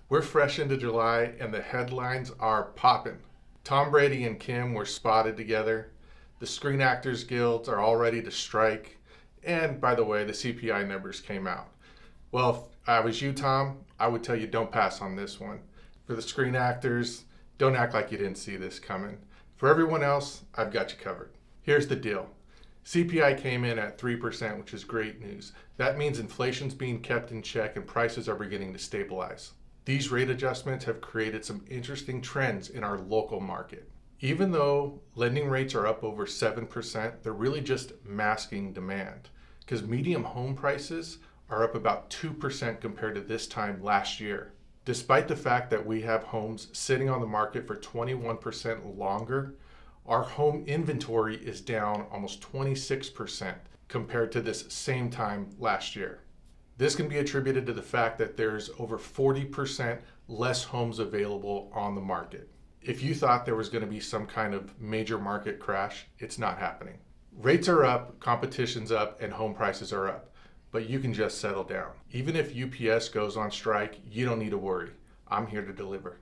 We're fresh into July and the headlines are popping. Tom Brady and Kim were spotted together. The Screen Actors Guilds are all ready to strike. And by the way, the CPI numbers came out. Well, if I was you, Tom, I would tell you don't pass on this one. For the screen actors, don't act like you didn't see this coming. For everyone else, I've got you covered. Here's the deal. CPI came in at 3%, which is great news. That means inflation's being kept in check and prices are beginning to stabilize. These rate adjustments have created some interesting trends in our local market. Even though lending rates are up over 7%, they're really just masking demand because median home prices are up about 2% compared to this time last year. Despite the fact that we have homes sitting on the market for 21% longer, our home inventory is down almost 26% compared to this same time last year. This can be attributed to the fact that there's over 40% less homes available on the market. If you thought there was going to be some kind of major market crash, it's not happening. Rates are up, competition's up, and home prices are up, but you can just settle down. Even if UPS goes on strike, you don't need to worry. I'm here to deliver.